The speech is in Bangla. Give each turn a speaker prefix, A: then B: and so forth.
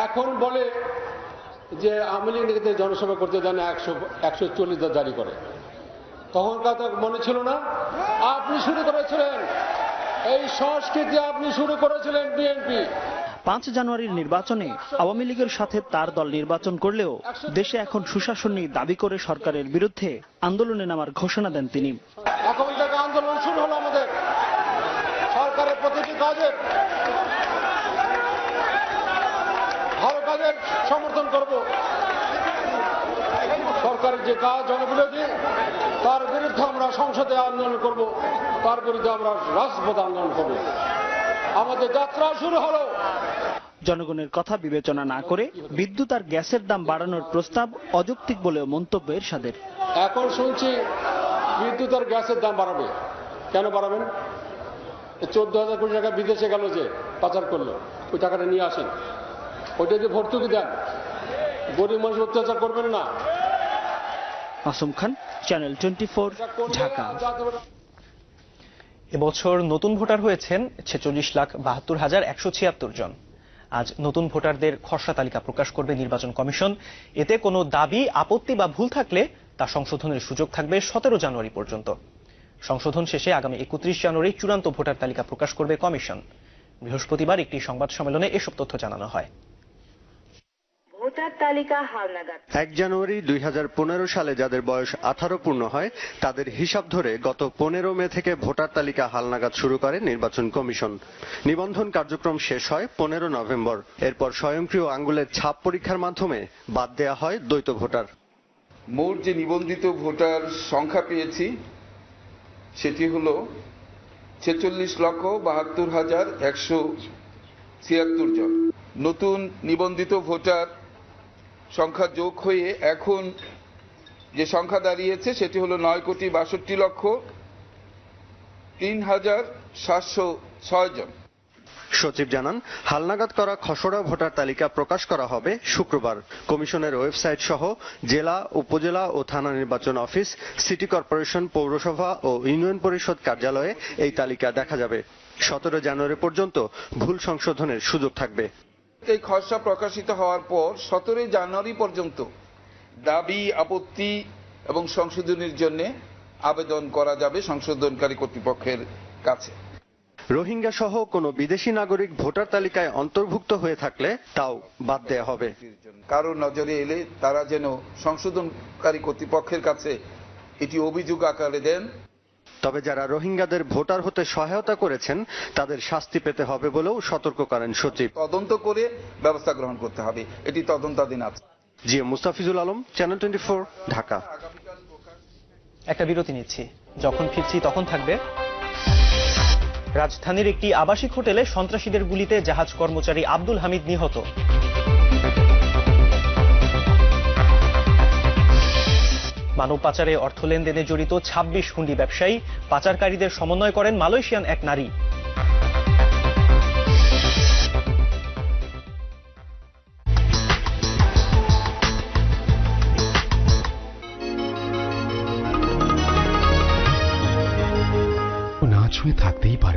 A: এখন বলে যে আওয়ামী লীগ নেতাদের জনসভা করতে দেন 140 জারি করে। তখন কথা মনে ছিল না? আপনি শুরু করেছিলেন এই সংস্কৃতি, আপনি শুরু করেছিলেন বিএনপি।
B: 5 জানুয়ারির নির্বাচনে আওয়ামী লীগের সাথে তার দল নির্বাচন করলেও দেশে এখন সুশাসন নেই দাবি করে সরকারের বিরুদ্ধে আন্দোলনে নামার ঘোষণা দেন তিনি।
A: এখন থেকে আন্দোলন শুরু হলো আমাদের। সরকারের প্রতিটি কাজের ভালো কাজের সমর্থন করব। সরকারের যে কাজ জনবিরোধী তার বিরুদ্ধে আমরা সংসদে আন্দোলন করব, তার বিরুদ্ধে আমরা রাজপথে আন্দোলন করব। আমাদের যাত্রা শুরু হলো।
B: জনগণের কথা বিবেচনা না করে বিদ্যুৎ আর গ্যাসের দাম বাড়ানোর প্রস্তাব অযৌক্তিক বলেও মন্তব্য এরশাদের।
A: এখন শুনছি বিদ্যুৎ আর গ্যাসের দাম বাড়াবে। কেন বাড়াবেন? 14,000 কোটি টাকা বিদেশে গেল যে পাচার করলো, ওই টাকাটা নিয়ে আসেন, ওইটা দিয়ে ভর্তুকি দেন, গরিব মানুষ অত্যাচার করবেন না।
B: মাসুম খান, চ্যানেল 24, ঢাকা।
C: এবছর নতুন ভোটার হয়েছেন 46,72,176 জন। আজ নতুন ভোটারদের খসড়া তালিকা প্রকাশ করবে নির্বাচন কমিশন। এতে কোনো দাবি, আপত্তি বা ভুল থাকলে তা সংশোধনের সুযোগ থাকবে 17 জানুয়ারি পর্যন্ত। সংশোধন শেষে আগামী 31 জানুয়ারি চূড়ান্ত ভোটার তালিকা প্রকাশ করবে কমিশন। বৃহস্পতিবার একটি সংবাদ সম্মেলনে এসব তথ্য জানানো হয়।
D: 1 জানুয়ারি 2015 সালে যাদের বয়স 18 পূর্ণ হয় তাদের হিসাব ধরে গত 15 মে থেকে ভোটার তালিকা হালনাগাদ শুরু করে নির্বাচন কমিশন। নিবন্ধন কার্যক্রম শেষ হয় 15 নভেম্বর। এরপর স্বয়ংক্রিয় আঙ্গুলের ছাপ পরীক্ষার মাধ্যমে বাদ দেয়া হয় দ্বৈত ভোটার।
E: মোট যে নিবন্ধিত ভোটার সংখ্যা পেয়েছি সেটি হল 46,72,176 জন। নতুন নিবন্ধিত ভোটার সংখ্যা যোগ হয়ে এখন যে সংখ্যা দাঁড়িয়েছে সেটি হলো 9,62,03,706 জন।
D: সচিব জানান, হালনাগাদ করা খসড়া ভোটার তালিকা প্রকাশ করা হবে শুক্রবার। কমিশনের ওয়েবসাইট সহ জেলা, উপজেলা ও থানা নির্বাচন অফিস, সিটি কর্পোরেশন, পৌরসভা ও ইউনিয়ন পরিষদ কার্যালয়ে এই তালিকা দেখা যাবে। 17 জানুয়ারি পর্যন্ত ভুল সংশোধনের সুযোগ থাকবে।
E: এই খসড়া প্রকাশিত হওয়ার পর 17 জানুয়ারি পর্যন্ত দাবি, আপত্তি এবং সংশোধনের জন্য আবেদন করা যাবে সংশোধনকারী কর্তৃপক্ষের কাছে।
D: রোহিঙ্গা সহ কোনো বিদেশি নাগরিক ভোটার তালিকায় অন্তর্ভুক্ত হয়ে থাকলে তাও বাদ দেয়া হবে।
E: কারোর নজরে এলে তারা যেন সংশোধনকারী কর্তৃপক্ষের কাছে এটি অভিযোগ আকারে দেন।
D: তবে যারা রোহিঙ্গাদের ভোটার হতে সহায়তা করেছেন তাদের শাস্তি পেতে হবে বলেও সতর্ক করেন সচিব।
E: তদন্ত করে ব্যবস্থা গ্রহণ করতে হবে, এটি তদন্তাধীন আছে।
D: G M Mustafizul Alam, channel 24, Dhaka.
C: একটা বিরতি নিচ্ছি, যখন ফিরছি তখন থাকবে। রাজধানীর একটি আবাসিক হোটেলে সন্ত্রাসীদের গুলিতে জাহাজ কর্মচারী আব্দুল হামিদ নিহত। মানব পাচারে অর্থ লেনদেনে জড়িত 26 হুন্ডি ব্যবসায়ী, পাচারকারীদের সমন্বয় করেন মালয়েশিয়ান এক নারী।
F: না ছুঁয়ে থাকতেই পারে